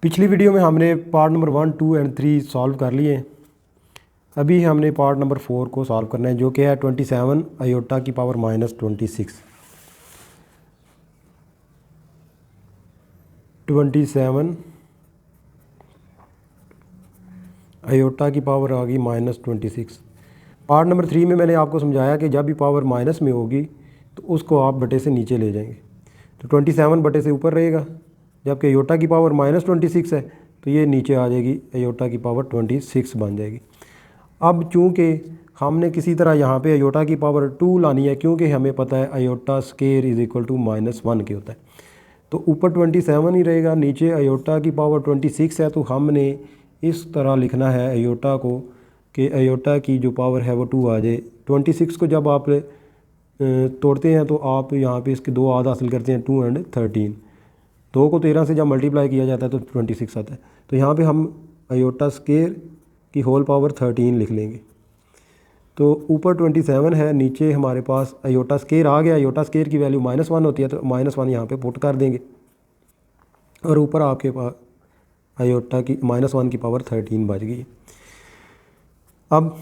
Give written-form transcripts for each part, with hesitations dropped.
पिछली वीडियो में हमने पार्ट नंबर 1, 2 एंड 3 सॉल्व कर लिए हैं। अभी हमने पार्ट नंबर 4 को सॉल्व करना है, जो कि है 27 आयोटा की पावर -26। 27 आयोटा की पावर आ गई -26। पार्ट नंबर 3 में मैंने आपको समझाया कि जब भी पावर माइनस में होगी तो उसको आप बटे से नीचे ले जाएंगे, तो 27 बटे से ऊपर रहेगा, जबकि आयोटा की पावर -26 है तो ये नीचे आ जाएगी, आयोटा की पावर 26 बन जाएगी। अब चूँकि हमने किसी तरह यहाँ पे आयोटा की पावर 2 लानी है, क्योंकि हमें पता है iota square is equal to -1 के होता है, तो ऊपर 27 ही रहेगा, नीचे आयोटा की पावर 26 है, तो हमने इस तरह लिखना है आयोटा को कि आयोटा की जो पावर है वो 2 आ जाए। 26 को जब आप तोड़ते हैं तो आप यहाँ पे इसके दो आधा हासिल करते हैं, 2 एंड 13। 2 को 13 से जब मल्टीप्लाई किया जाता है तो 26 आता है, तो यहाँ पे हम आयोटा स्केयर की होल पावर 13 लिख लेंगे। तो ऊपर 27 है, नीचे हमारे पास आयोटा स्केयर आ गया। आयोटा स्केयर की वैल्यू -1 होती है, तो -1 यहाँ पे पुट कर देंगे और ऊपर आपके पास आयोटा की -1 की पावर 13 बच गई। अब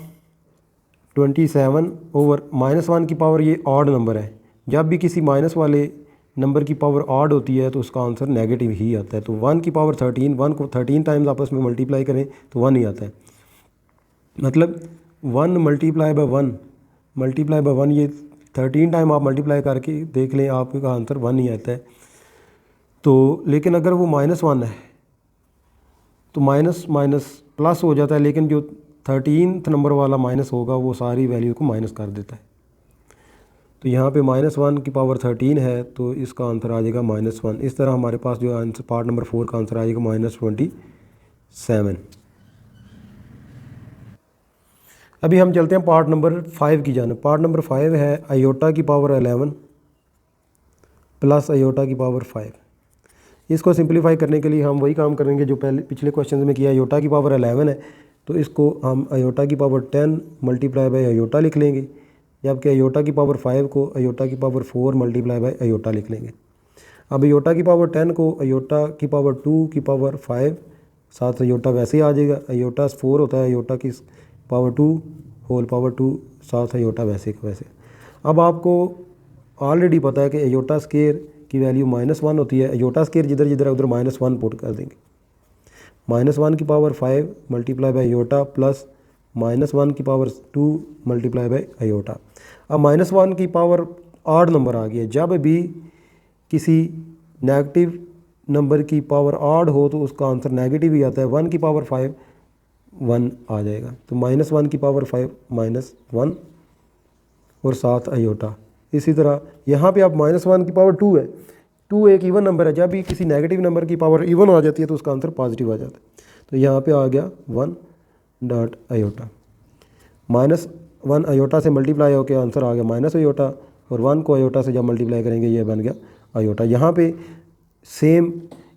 27 ओवर -1 की पावर, ये ऑड नंबर है, जब भी किसी माइनस वाले नंबर की पावर ऑड होती है तो उसका आंसर नेगेटिव ही आता है। तो 1 की पावर 13, 1 को 13 टाइम्स आपस में मल्टीप्लाई करें तो 1 ही आता है, मतलब 1 मल्टीप्लाई बाय 1 ये 13 टाइम आप मल्टीप्लाई करके देख लें, आपका आंसर 1 ही आता है। तो लेकिन अगर वो -1 है तो माइनस माइनस प्लस हो जाता है, लेकिन जो 13th नंबर वाला माइनस होगा वो सारी वैल्यू को माइनस कर देता है। तो यहाँ पे -1 की पावर 13 है, तो इसका आंसर आ जाएगा -1। इस तरह हमारे पास जो आंसर पार्ट नंबर 4 का आंसर आ जाएगा -27। अभी हम चलते हैं पार्ट नंबर 5 की जानिब। पार्ट नंबर 5 है आयोटा की पावर 11 प्लस आयोटा की पावर 5। इसको सिंप्लीफाई करने के लिए हम वही काम करेंगे जो पिछले क्वेश्चन में किया। आयोटा की पावर 11 है तो इसको हम आयोटा की पावर 10 मल्टीप्लाई बाय आयोटा लिख लेंगे, जबकि आयोटा की पावर 5 को आयोटा की पावर 4 मल्टीप्लाई बाय आयोटा लिख लेंगे। अब आयोटा की पावर 10 को आयोटा की पावर 2 की पावर 5 साथ आयोटा वैसे ही आ जाएगा। आयोटा 4 होता है आयोटा की पावर 2 होल पावर 2 साथ आयोटा वैसे का वैसे। अब आपको ऑलरेडी पता है कि आयोटा स्केयर की वैल्यू -1 होती है। आयोटा स्केयर जिधर जिधर उधर -1 पुट कर देंगे। -1 की power 5 multiply by iota plus -1 की पावर 2 मल्टीप्लाई बाय आयोटा। अब -1 की पावर ऑड नंबर आ गया है। जब भी किसी नेगेटिव नंबर की पावर ऑड हो तो उसका आंसर नेगेटिव ही आता है। 1 की पावर 5 1 आ जाएगा, तो -1 की पावर 5 -1 और साथ आयोटा। इसी तरह यहाँ पे अब -1 की पावर 2 है, 2 एक इवन नंबर है, जब भी किसी नेगेटिव नंबर की पावर इवन आ जाती है तो उसका आंसर पॉजिटिव आ जाता है। तो यहाँ पे आ गया 1 डॉट आयोटा। -1 आयोटा से मल्टीप्लाई होकर आंसर आ गया माइनस आयोटा, और 1 को आयोटा से जब मल्टीप्लाई करेंगे ये बन गया आयोटा। यहाँ पे सेम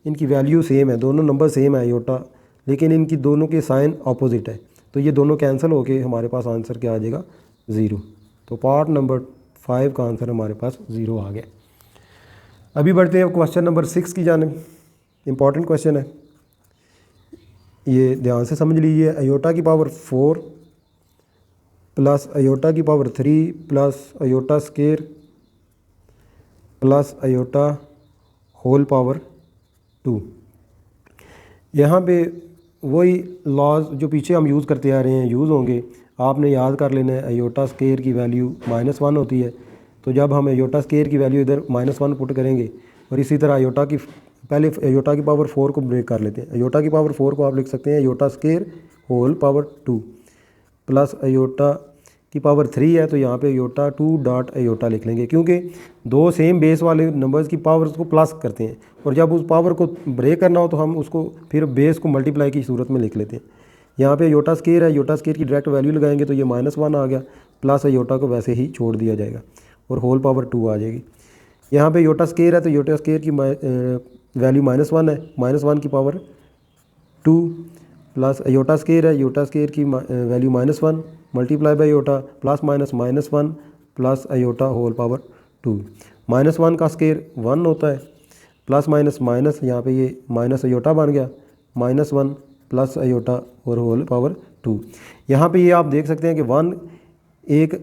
इनकी वैल्यू सेम है, दोनों नंबर सेम है आयोटा, लेकिन इनकी दोनों के साइन अपोजिट है, तो ये दोनों कैंसिल होके हमारे पास आंसर क्या आ जाएगा 0। तो पार्ट नंबर 5 का आंसर हमारे पास 0 आ गया। अभी बढ़ते हैं क्वेश्चन नंबर 6 की जानिब। इम्पॉर्टेंट क्वेश्चन है, ये ध्यान से समझ लीजिए। आयोटा की पावर 4 प्लस आयोटा की power 3 plus iota square plus iota whole power 2। यहाँ पे वही लॉज जो पीछे हम यूज़ करते आ रहे हैं यूज़ होंगे। आपने याद कर लेना है आयोटा स्केयर की वैल्यू -1 होती है, तो जब हम आयोटा स्केयर की वैल्यू इधर -1 पुट करेंगे, और इसी तरह आयोटा की पहले आयोटा की पावर 4 को ब्रेक कर लेते हैं। आयोटा की पावर 4 को आप लिख सकते हैं iota square whole power 2 plus iota की पावर 3 है, तो यहाँ पे आयोटा 2 डॉट आयोटा लिख लेंगे, क्योंकि दो सेम बेस वाले नंबर्स की पावर्स को प्लस करते हैं, और जब उस पावर को ब्रेक करना हो तो हम उसको फिर बेस को मल्टीप्लाई की सूरत में लिख लेते हैं। यहाँ पे आयोटा स्केयर है, आयोटा स्केयर की डायरेक्ट वैल्यू लगाएंगे तो ये -1 आ गया, प्लस आयोटा को वैसे ही छोड़ दिया जाएगा और होल पावर 2 आ जाएगी। यहाँ पे आयोटा स्केयर है तो आयोटा स्केयर की वैल्यू -1 है, -1 की पावर 2 प्लस आयोटा स्केयर है, आयोटा स्केयर की value -1 multiply by iota plus -1 plus iota whole power 2। -1 का स्केयर 1 होता है, प्लस माइनस माइनस यहाँ पे ये माइनस आयोटा बन गया, -1 प्लस आयोटा और होल पावर 2। यहाँ पे ये आप देख सकते हैं कि 1 एक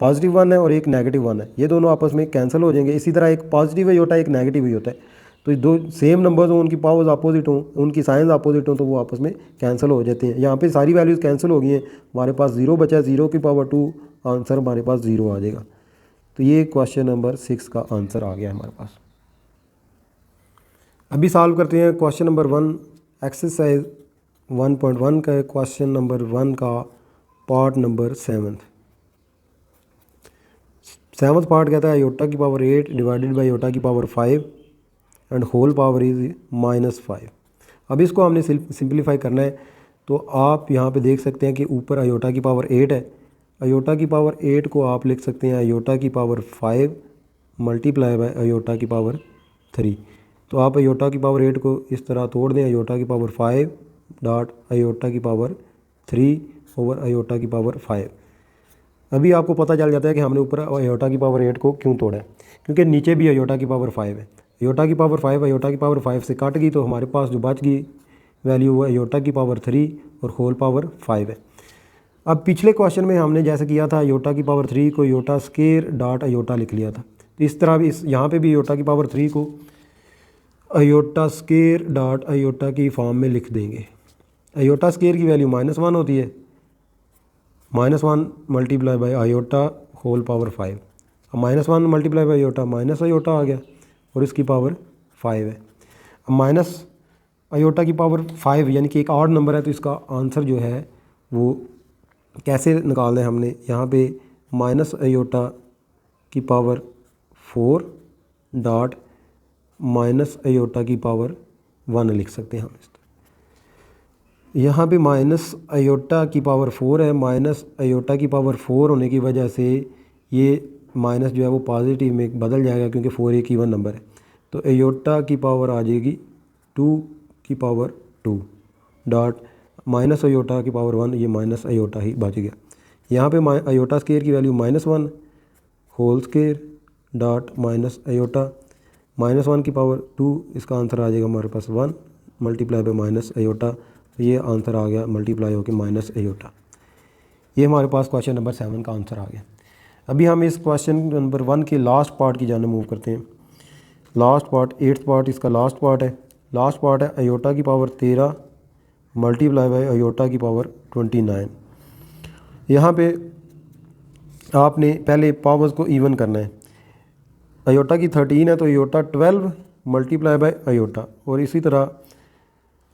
पॉजिटिव 1 है और एक नेगेटिव 1 है, ये दोनों आपस में कैंसिल हो जाएंगे। इसी तरह एक पॉजिटिव आयोटा एक नेगेटिव आयोटा है, तो दो सेम नंबर्स हों, उनकी पावर्स अपोजिट हों, उनकी साइंस अपोजिट हों, तो वो आपस में कैंसिल हो जाते हैं। यहाँ पे सारी वैल्यूज़ कैंसिल हो गई हैं, हमारे पास 0 बचा है, 0 की पावर 2, आंसर हमारे पास 0 आ जाएगा। तो ये क्वेश्चन नंबर 6 का आंसर आ गया हमारे पास। अभी सॉल्व करते हैं क्वेश्चन नंबर 1 एक्सरसाइज 1.1 का क्वेश्चन नंबर 1 का पार्ट नंबर 7th पार्ट कहता है आयोटा की पावर 8 डिवाइडेड बाई आयोटा की power 5 and whole power is -5। अब इसको हमने सिंप्लीफाई करना है, तो आप यहाँ पे देख सकते हैं कि ऊपर आयोटा की पावर 8 है, आयोटा की पावर 8 को आप लिख सकते हैं आयोटा की पावर 5 मल्टीप्लाई बाय आयोटा की पावर 3। तो आप आयोटा की पावर 8 को इस तरह तोड़ दें, आयोटा की पावर 5 डॉट आयोटा की पावर 3 ओवर आयोटा की पावर 5। अभी आपको पता चल जाता है कि हमने ऊपर आयोटा की पावर 8 को क्यों तोड़ा है, क्योंकि नीचे भी आयोटा की पावर 5 है। आयोटा की पावर 5 आयोटा की पावर 5 से कट गई, तो हमारे पास जो बच गई वैल्यू वो आयोटा की पावर 3 और होल पावर 5 है। अब पिछले क्वेश्चन में हमने जैसे किया था आयोटा की पावर 3 को आयोटा स्केयर डॉट आयोटा लिख लिया था, तो इस तरह भी यहाँ पे भी आयोटा की पावर 3 को आयोटा स्केयर डॉट आयोटा की फॉर्म में लिख देंगे। आयोटा स्केयर की वैल्यू -1 होती है, -1 multiply by iota whole power 5। अब -1 multiply by iota minus iota आ गया और इसकी पावर 5 है। अब माइनस आयोटा की पावर 5 यानी कि एक ऑड नंबर है, तो इसका आंसर जो है वो कैसे निकालना है, हमने यहाँ पे माइनस आयोटा की पावर 4 डॉट माइनस आयोटा की पावर 1 लिख सकते हैं हम। इस यहाँ पे माइनस आयोटा की पावर 4 है, माइनस आयोटा की पावर 4 होने की वजह से ये माइनस जो है वो पॉजिटिव में बदल जाएगा, क्योंकि 4 एक इवन नंबर है। तो आयोटा की पावर आ जाएगी 2 की पावर 2 डॉट माइनस आयोटा की पावर 1, ये माइनस आयोटा ही बच गया। यहाँ पे आयोटा स्केयर की value -1 whole square dot minus iota -1 की पावर 2, इसका आंसर आ जाएगा हमारे पास 1 मल्टीप्लाई बाई माइनस आयोटा, ये आंसर आ गया मल्टीप्लाई होकर माइनस आयोटा। ये हमारे पास क्वेश्चन नंबर 7 का आंसर आ गया। अभी हम इस क्वेश्चन नंबर 1 के लास्ट पार्ट की जाने मूव करते हैं। लास्ट पार्ट 8th पार्ट इसका लास्ट पार्ट है। लास्ट पार्ट है आयोटा की पावर 13 मल्टीप्लाई बाई आयोटा की पावर 29। यहाँ पे आपने पहले पावर्स को इवन करना है। आयोटा की 13 है तो आयोटा 12 मल्टीप्लाई बाई आयोटा, और इसी तरह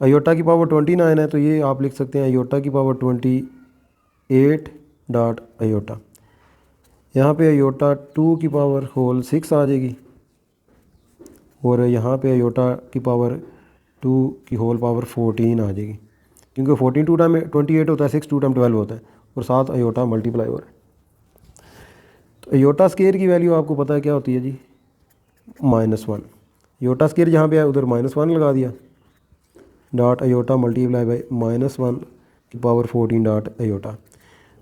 आयोटा की पावर 29 है तो ये आप लिख सकते हैं आयोटा की पावर 28 डॉट आयोटा। यहाँ पे आयोटा 2 की पावर होल 6 आ जाएगी, और यहाँ पे आयोटा की पावर 2 की होल पावर 14 आ जाएगी, क्योंकि 14 2 टाइम 28 होता है, 6 2 टाइम 12 होता है, और 7 आयोटा मल्टीप्लाई हो रहा है। तो आयोटा स्केयर की वैल्यू आपको पता है क्या होती है जी, -1। आयोटा स्केयर जहाँ पे है उधर -1 लगा दिया डॉट आयोटा मल्टीप्लाई बाई -1 की पावर 14 डॉट आयोटा।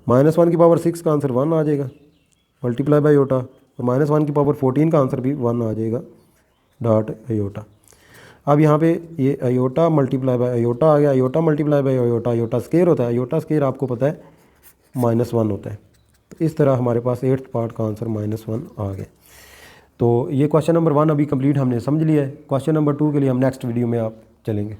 -1 की पावर 6 का आंसर 1 आ जाएगा मल्टीप्लाई बाई आयोटा, और -1 की पावर 14 का आंसर भी 1 आ जाएगा डॉट आयोटा। अब यहाँ पे ये आयोटा मल्टीप्लाई बाई आयोटा आ गया, iota multiply by iota iota square होता है, आयोटा स्केयर आपको पता है -1 होता है। तो इस तरह हमारे पास 8th पार्ट का आंसर -1 आ गया। तो ये क्वेश्चन नंबर 1 अभी कंप्लीट हमने समझ लिया है। क्वेश्चन नंबर 2 के लिए हम नेक्स्ट वीडियो में आप चलेंगे।